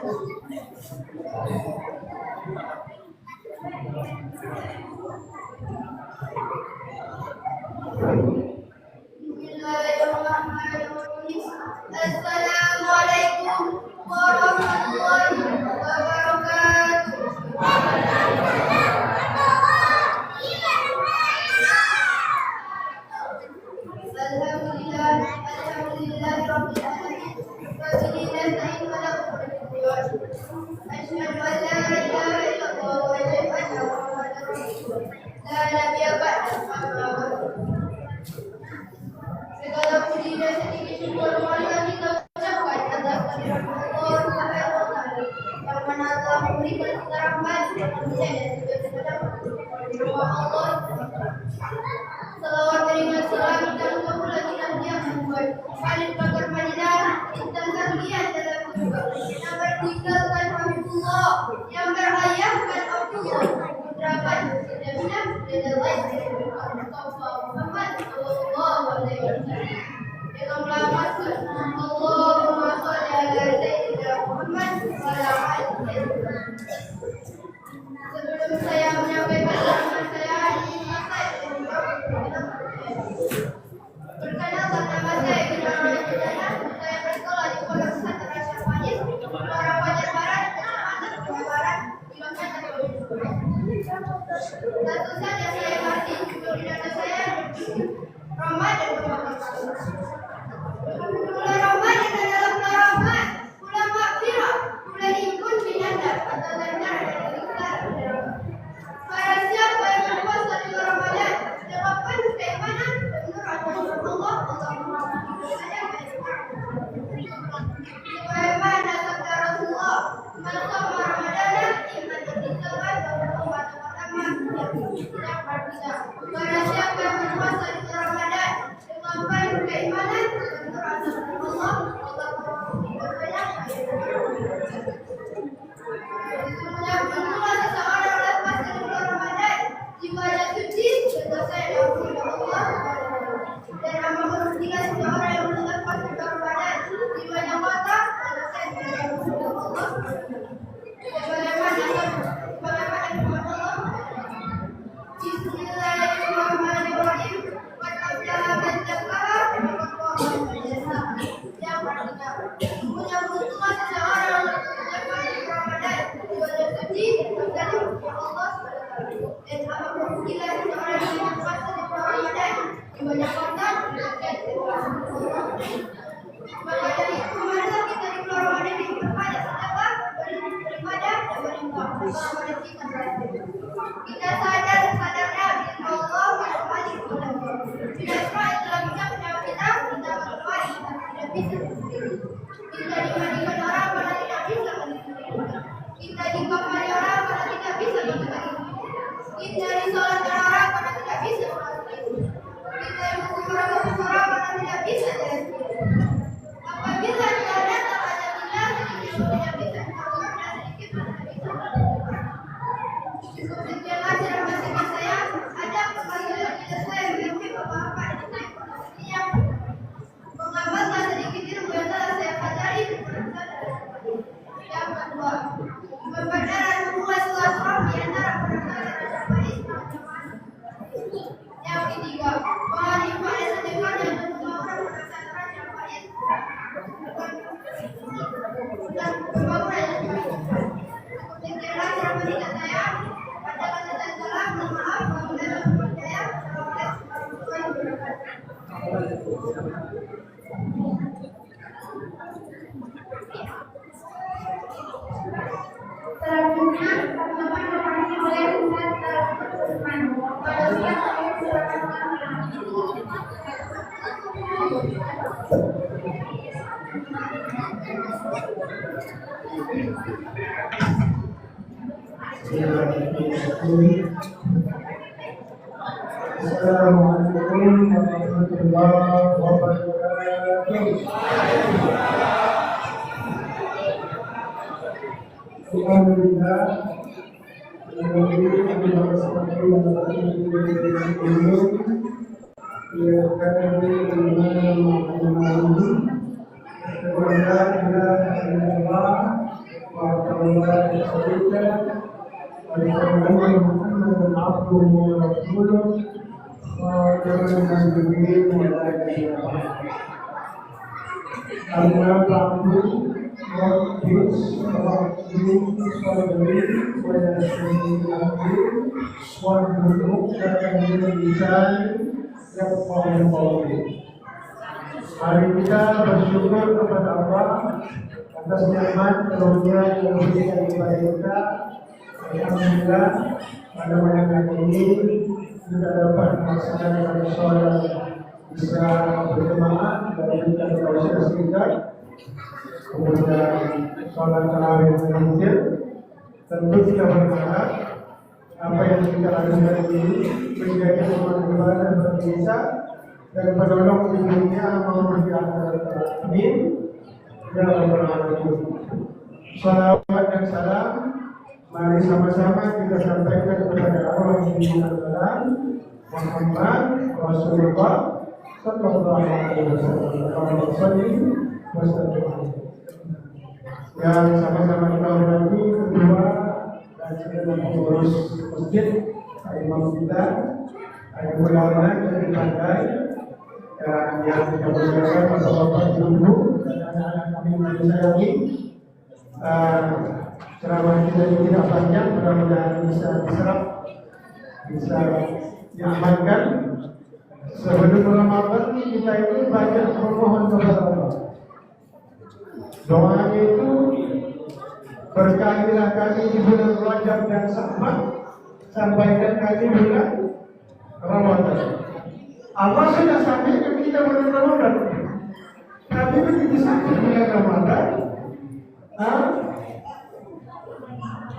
Bismillahirrahmanirrahim. Assalamualaikum warahmatullahi wabarakatuh. Alhamdulillah, alhamdulillahirabbil alamin. Wa bihi nasta'in wa la asyhadu an la ilaha illallah wa asyhadu anna Muhammadar rasulullah. La nabiyya ba'da. Segala puji dan sedikit syukur marilah kita ucapkan atas kehadiran Allah Subhanahu wa taala yang mana telah memberikan kita rahmat dan hidayah dan juga kepada Allah. Salawat dan salam dan kemuliaan yang membuat paling pakar Madinah dan tarbiyah dalam hidup yang bertinggalkan Habibullah yang berayahkan Abdullah putrakan Nabinya dan lain Mustafa Muhammad sallallahu alaihi wasallam. Dengan melafazkan Allahumma shalli ala sayyidina Muhammad wa ala alihi. Sebelum saya menyampaikan pengalaman saya perkenalkan nama saya Gina Ramadhana. Saya bersekolah di Pondok Pesantren Rasyid Faiz, Muara Fajar Barat, Kecamatan Jawa Barat, Kilometer 20. Tentu saja saya masih judul dana saya Ramadan bermakna. Bulan Ramadan adalah bulan rahmat, bulan maghfirah, bulan imbun binanda atau negara dari negara. Para siapa yang berpuasa di bulan Ramadan dengan penuh keimanan dan nurani Allah sebagaimana sabda Rasulullah, "Man shoma Ramadana imanan billahi wa tawbatan pertama yang berbeda." Para siapa yang berpuasa di bulan Ramadan dengan penuh keimanan dan nurani Allah Sesungguhnya seseorang lepas dari bulan Ramadan jiwanya suci dan dosa yang diampuni Allah. Dan amal ketika seseorang yang lepas dari bulan Ramadan jiwanya kotor dan dosa yang diampuni Allah. Bagaimana Allah? Bismillahirrahmanirrahim. Yang pertama, punya keuntungan seseorang lepas dari Ramadan jiwanya suci dan Allah. Dan apabila seseorang yang berpuasa di bulan Ramadan jiwanya kotor dan maka dari itu marilah kita di bulan Ramadan diperbanyak sedekah, beribadah dan berinfak selama kita berada. Kita sadarnya Allah berwajib kepada kita. Bila Israel telah mengucapkan kita berdoa tidak bisa sendiri. Kita dimandikan orang pada tidak bisa sendiri. Kita dikafani orang pada tidak bisa sendiri. Kita disolatkan orang pada tidak bisa sendiri. Kita dihukum orang pada tidak bisa sendiri. Apabila tidak datang ajal kita sedikit tidak bisa dilakukan dan sedikit tidak bisa dilakukan. Demikian ajar masing-masing saya ada pemanggilan tidak saya memiliki bapak-bapak dan saya yang mengamalkan sedikit ilmu yang telah saya pelajari. Yang kedua, memperdarat hubungan silaturahmi antara penduduk dan masyarakat. Yang ketiga, mohon ibadah sedekahnya untuk pembangunan pesantren yang baik dan pembangunan yang baik. Demikianlah cara mendidik saya. Pada kesempatan salam, mohon maaf apabila saya. Assalamualaikum warahmatullahi wabarakatuh. Selanjutnya, teman-teman dipanggil oleh Ustaz Usman. Pada siang saya silakan Assalamualaikum warahmatullahi wabarakatuh. Alhamdulillah. Wa الله شريكا وأشهد أن محمدا عبده ورسوله خاتم النبيين والآخرين. أما بعد رب اشرح لي صدري ويسر لي أمري واحلل عقدة من لساني يفقهوا قولي. Mari kita bersyukur kepada Allah atas nikmat karunia yang diberikan kepada kita. Alhamdulillah pada malam hari ini kita dapat melaksanakan sholat bisa berjemaah dari kita proses kita, kemudian sholat tarawih masjid. Tentu kita berharap apa yang kita lakukan ini menjadi sebuah ibadah bagi kita dan penolong di dunia maupun di akhirat. Amin. Ya Rabbal Alamin. Salawat dan salam mari sama-sama kita sampaikan kepada Allah Muhammad Rasulullah Sallallahu Alaihi Wasallam. Yang sama-sama kita hormati ketua dan segenap pengurus masjid, imam kita, ulama yang dipakai, yang kita muliakan pada bapak ibu dan anak-anak kami yang disayangi. Ceramah kita ini tidak panjang, mudah-mudahan bisa diserap, bisa diamankan. Sebelum Ramadan kita ini banyak memohon kepada Allah. Doanya itu berkalilah kali di bulan Rajab dan Sya'ban, sampaikan kali bulan Ramadan. Allah sudah sampaikan kita bulan Ramadan, tapi begitu sampai bulan Ramadan,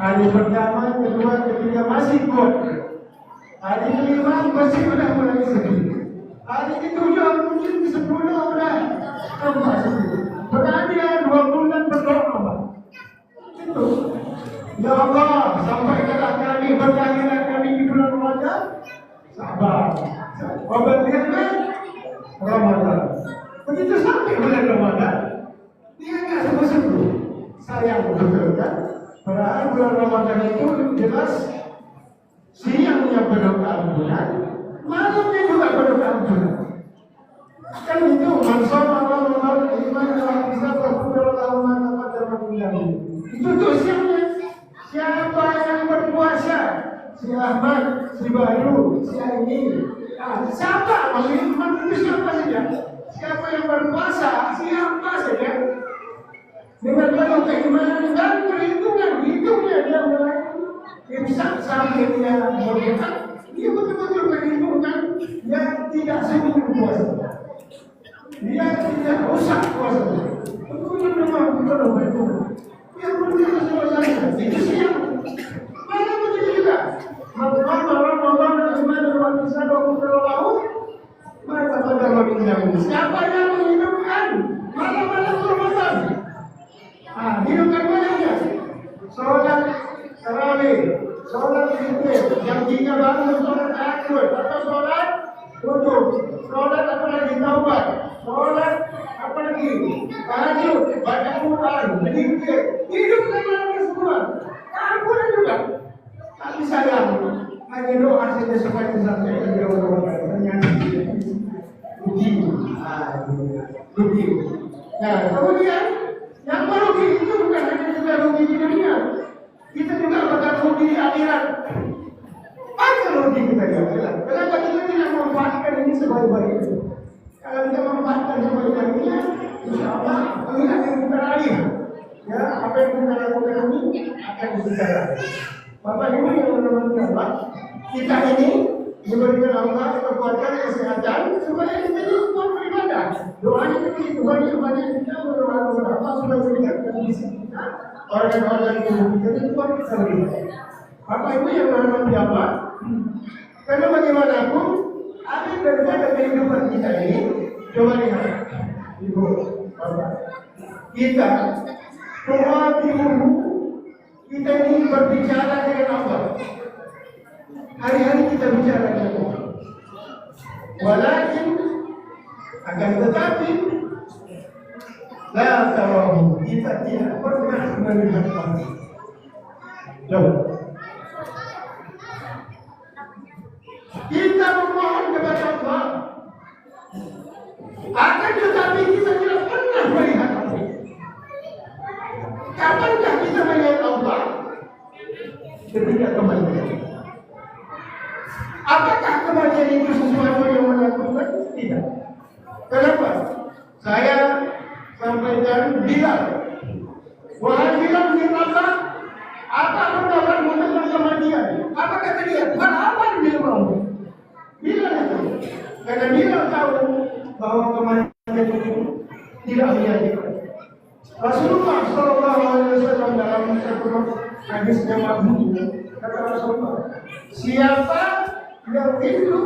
hari pertama, kedua, ketiga masih kuat. Hari kelima masih sudah mulai sedih. Hari ketujuh mungkin ke 10 sudah tambah sedih. Berarti 2 bulan berdoa. Itu. Ya Allah, sampaikanlah kami, berkalilah kami di bulan Ramadan. Sabar. Obatnya Ramadan. Begitu sampai bulan Ramadan, dia nggak sembuh-sembuh. Sayang betul kan? Padahal bulan Ramadan itu jelas siangnya penuh keampunan, malamnya juga penuh keampunan. Kan itu mansama Ramadan iman dalam bisa berpuluh tahun pada Ramadan. Itu tuh siangnya. Siapa yang berpuasa? Si Ahmad, si Bayu, si ini. Siapa? Maksudnya itu siapa saja? Siapa yang berpuasa? Siapa saja? Dengan penuh keimanan dan perhitungan hidupnya dia mulai imsak sampai dia berbuka. Dia betul-betul perhitungan. Dia tidak sibuk puasa. Dia tidak rusak puasa. Betul-betul memang betul perhitungan. Dia betul-betul selesai. Itu siang. Mana begitu juga? Ramadan iman dan bisa 20 tahun. Maka pada Ramadan siapa yang menghidupkan malam-malam Ramadan? Hidupkan banyak. Sholat tarawih, sholat witir, yang 3 bangun sholat tahajud atau sholat wudhu, sholat apa lagi taubat, sholat apa lagi tahajud, baca Quran, berzikir, hidupkan mereka semua. Ampunan juga. Tapi sayang, hanya doa saja supaya disampaikan di orang-orang. Ternyata begitu. Nah, kemudian yang merugi itu bukan hanya kita rugi di dunia, kita juga bakal rugi di akhirat. Apa rugi kita di akhirat? Kenapa kita tidak memanfaatkan ini sebaik-baiknya? Kalau kita memanfaatkan sebaik-baiknya, insya Allah ini akan kita raih. Ya, apa yang kita lakukan ini akan kita raih. Bapak Ibu yang menurut Allah, kita ini diberikan Allah kekuatan kesehatan supaya kita ini kuat beribadah. Doanya begitu, banyak kita berdoa kepada Allah supaya meningkatkan fisik kita, organ-organ tubuh kita ini kuat kita beribadah. Bapak Ibu yang menurut Allah, karena bagaimanapun akhir daripada kehidupan kita ini, coba lihat, Ibu, Bapak, kita kita ini berbicara dengan Allah. Hari-hari kita bicara dengan Allah. Walakin akan tetapi la tarahu, kita tidak pernah melihat Allah. Jauh. Kita memohon kepada Allah. Akan tetapi kita tidak pernah melihat Allah. Kapankah kita melihat Allah? Ketika kematian. Apakah kematian itu sesuatu yang menakutkan? Tidak. Kenapa? Saya sampaikan Bilal. Wahai Bilal bin Rabah, apa pendapatmu tentang kematian? Apa kata dia? Bukan apa yang dia mau? Bilal itu. Karena Bilal tahu bahwa kematian itu tidak menyakitkan. Rasulullah SAW dalam satu hadis yang mabrur kata Rasulullah, siapa yang rindu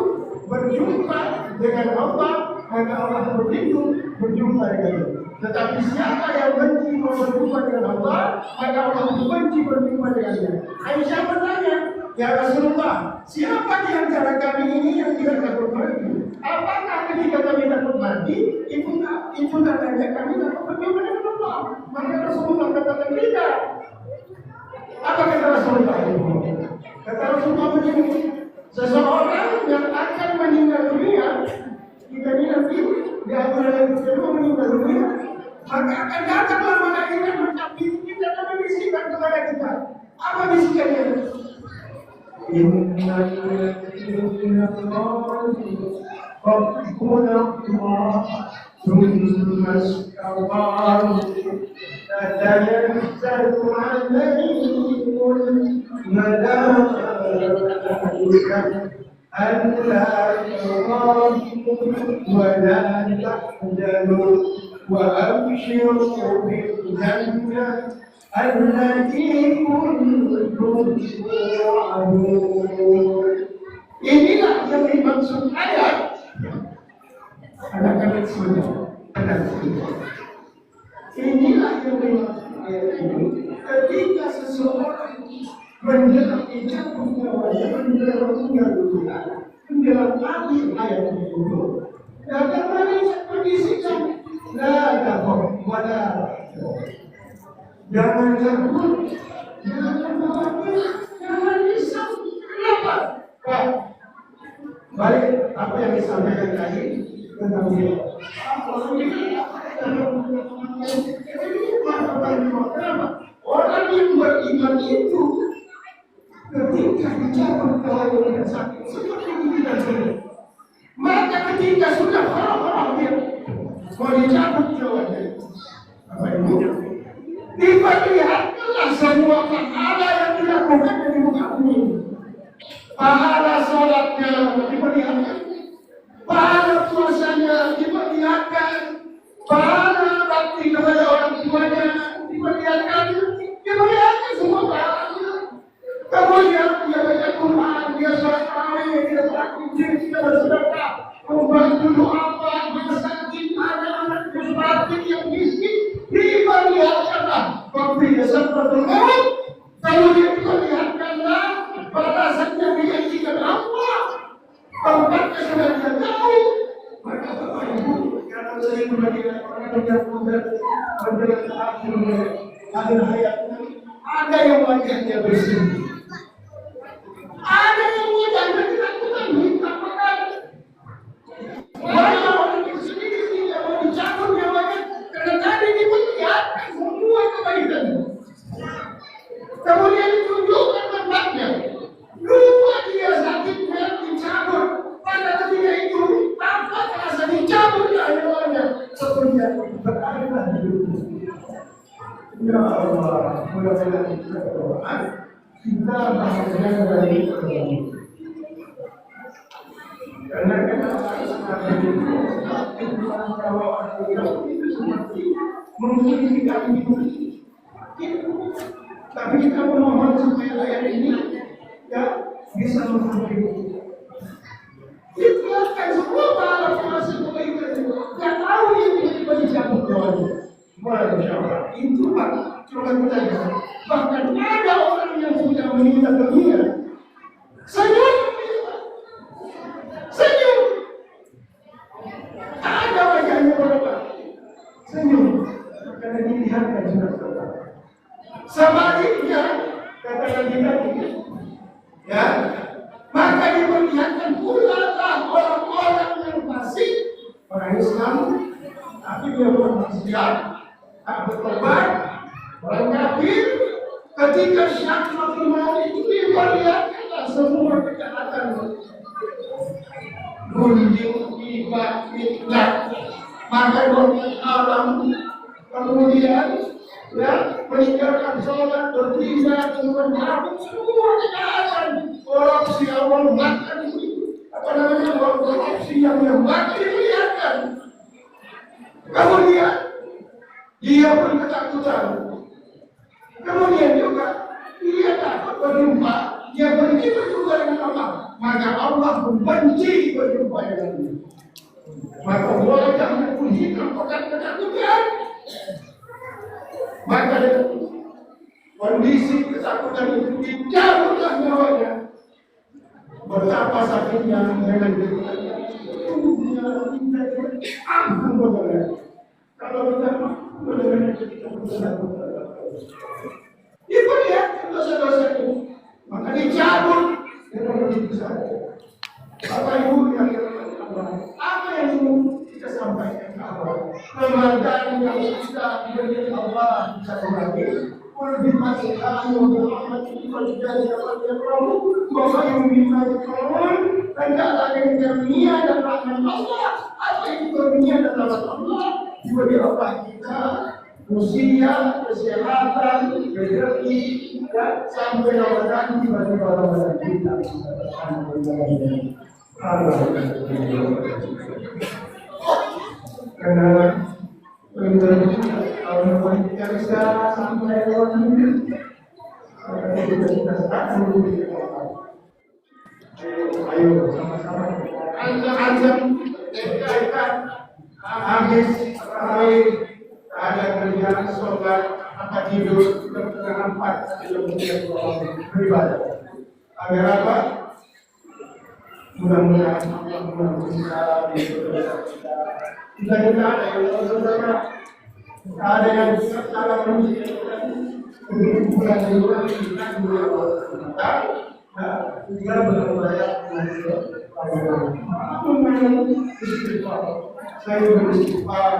berjumpa dengan Allah, maka Allah berjumpa dengannya. Tetapi siapa yang benci berjumpa dengan Allah, maka Allah benci berjumpa dengannya. Aisyah bertanya, ya Rasulullah, siapa di antara kami ini yang tidak takut mati? Apakah ketika kami takut mati, itu tandanya kami takut berjumpa dengan Allah? Maka Rasulullah katakan tidak. Apa kata Rasulullah? Kata Rasulullah begini, seseorang yang akan meninggal dunia, jika dia nanti di akhirat kedua meninggal dunia, maka akan datanglah malaikat mencabut kita dan membisikkan kepada kita. Apa bisikannya? Inna Rabbuna Allah thumma istaghfaru tatanazzalu alaihimul malaikatu alla taghafu wa la tahzanu wa abshiru bil jannah التي كنتم توعدون. Inilah yang dimaksud ayat anak-anak semua. Inilah yang dimaksud ayat ini. Ketika seseorang menjelang ijabah nyawanya, menjelang meninggal dunia, menjelang akhir ayat itu, datang malaikat membisikkan, la takhaf wa la tahzan. Jangan takut, jangan khawatir, jangan risau. Kenapa? Balik apa yang disampaikan tadi tentang dia. Kenapa? Orang yang beriman itu ketika dijawab kalau dia sakit seperti itu tidak sudah. Maka ketika sudah orang-orang dia mau dicabut jawabnya. Apa itu? Diperlihatkanlah semua pahala yang dilakukan di muka bumi. Pahala sholatnya diperlihatkan, pahala puasanya diperlihatkan, pahala bakti kepada orang tuanya diperlihatkan semua pahalanya. Kemudian dia baca Quran, dia sholat tarawih, dia beraktif, dia bersedekah, membantu doa, masakin anak-anak yatim yang miskin. Diperlihatkanlah waktu dia seperti itu, kemudian diperlihatkanlah balasannya dijanjikan Allah, tempatnya sudah dia tahu. Maka Bapak Ibu, kalau saya memberikan orang yang muda menjelang akhir hayatnya, ada yang wajahnya bersih, ada yang wajahnya ketakutan minta makan. Banyak orang di sini tidak mau dicabut nyawanya karena tadi diperlihatkan semua kebaikan. Kemudian ditunjukkan tempatnya. Lupa dia sakitnya dicabut. Pada ketika itu tampak rasa dicabut nyawanya seperti yang berada di dunia. Ya Allah, mudah-mudahan kita berdoa. Kita bahagia dari ini. Karena kita mungkin kita tapi kita memohon supaya ayat ini ya bisa menghubungi kita akan semua pahala puasa kebaikan itu nggak tahu yang tiba-tiba dicabut jawabnya. Masya Allah, itu Pak cuma kita lihat. Bahkan ada orang yang sudah meninggal dunia senyum. Ada wajahnya berubah. Senyum. Karena dilihatkan sudah berubah. Sebaliknya, kata Nabi tadi, ya, maka diperlihatkan pula orang-orang yang fasik, orang Islam, tapi dia bermaksiat, tak bertobat, orang kafir. Ketika syakmat iman itu diperlihatkanlah semua kejahatan, gunjing, tiba, fitnah, maka alam, kemudian ya meninggalkan sholat, berzina, mengambil semua kejahatan, korupsi awal makan ini, korupsi yang makan diperlihatkan. Kemudian dia pun ketakutan. Kemudian juga dia takut berjumpa, dia benci berjumpa dengan Allah, maka Allah membenci berjumpa dengannya. Maka Allah yang mengujikan ketakutan. Maka kondisi ketakutan itu dicabutlah nyawanya. Betapa sakitnya dengan dirinya. Ampun saudara. Kalau kita mendengar kita diperlihatkan dosa-dosa itu, maka dicabut dengan begitu saja. Bapak Ibu yang apa yang ingin kita sampaikan ke Allah? Ramadan yang sudah diberi Allah bisa kembali. Lebih masih kami berahmat kita jadi dapat berlaku. Bapak yang minta tolong hendaklah dengan dunia dan rahmat Allah. Apa itu dunia dan rahmat Allah? Diberi Allah kita usia, kesehatan, rezeki, dan sampai Ramadan tiba-tiba Ramadan kita. Karena tahun kita bisa sampai Ramadan, kita serahkan dulu. Ayo sama-sama. Azam, habis ada kerjaan sholat, apa tidur, setengah 4 kemudian beribadah. Agar apa? Mudah-mudahan Allah bisa kita ada yang saudara, ada yang salah manusia bukan juga kita kita berupaya saya beristighfar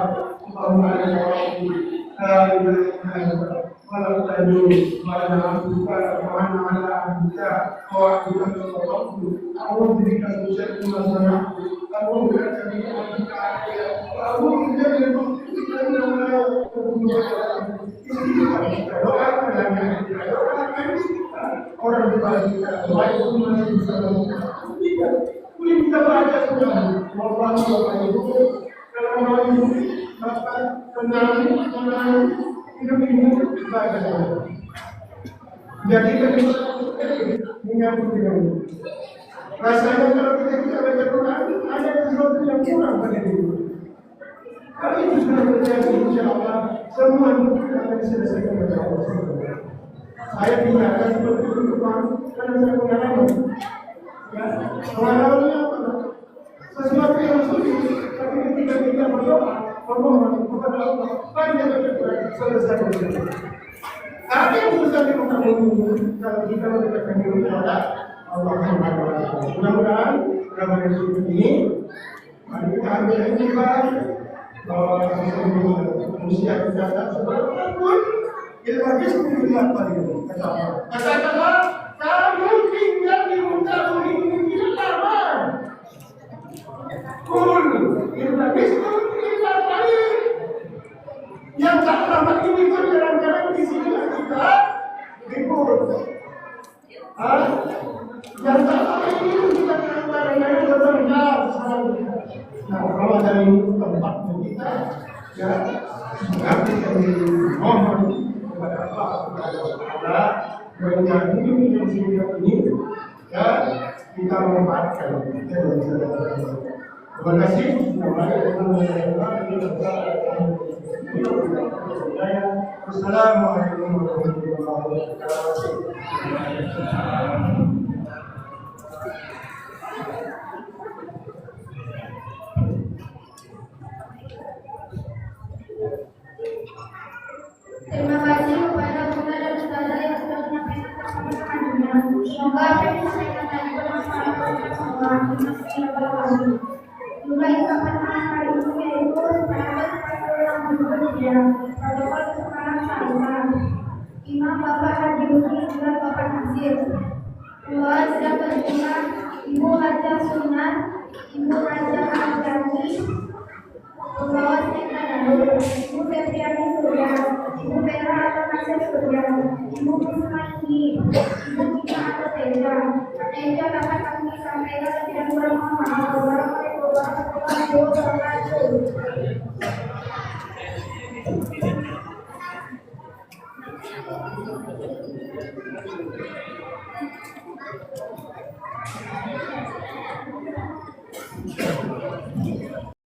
malam tadi malam buka mana kita awak kita awak berikan ujian masalah awak berikan orang berbahagia baik pun masih bisa melakukan kita baca sudah maupun kalau mau makan tenang hidup ini baca jadi menyambut dengan rasanya kalau kita baca Quran ada sesuatu yang kurang pada diri. Kalau itu sudah terjadi, insya Allah semua itu akan diselesaikan oleh Allah. Saya tinggalkan seperti itu karena saya pengalaman. Ya, pengalamannya apa? Sesuatu yang sulit, tapi ketika kita berdoa, memohon kepada Allah, banyak selesai. Ada yang susah dilakukan kalau kita mendekatkan diri kepada Allah Subhanahu wa Ta'ala. Mudah-mudahan Ramadan ini mari kita ambil iktibar bahwa manusia kita tak seberapapun ilmu itu pada kata-kata kamu tinggal di muka bumi ini tidak lama. Kul ilmu itu pada yang tak lama ini pun kadang-kadang di sini kita ribut. Yang tak lama ini kita kadang-kadang bertengkar. Nah, Ramadan ini tempatnya kita ya mengabdikan mohon kepada Allah Subhanahu wa Ta'ala dengan hidup yang singkat ini ya kita memanfaatkan. Terima kasih. Assalamualaikum warahmatullahi wabarakatuh. Terima kasih kepada Bunda dan Saudara yang sudah menyampaikan Semoga apa yang disampaikan tadi bermanfaat bagi semua yang berkali. Juga ungkapan hari ini yaitu sahabat yang berbeda. Protokol sekarang sama. Imam Bapak Haji Budi dan Bapak Nasir. Dua sedang berjumpa Ibu Haja Sunan, Ibu Haja Al-Jami, Pembawa Sita Darul, Ibu Febriani Surya, Ibu Vera Al-Nasir Surya, Ibu Kusmaini, Ibu Tika Al-Teja. Teja dapat kami sampaikan tidak kurang maaf. Warahmatullahi wabarakatuh.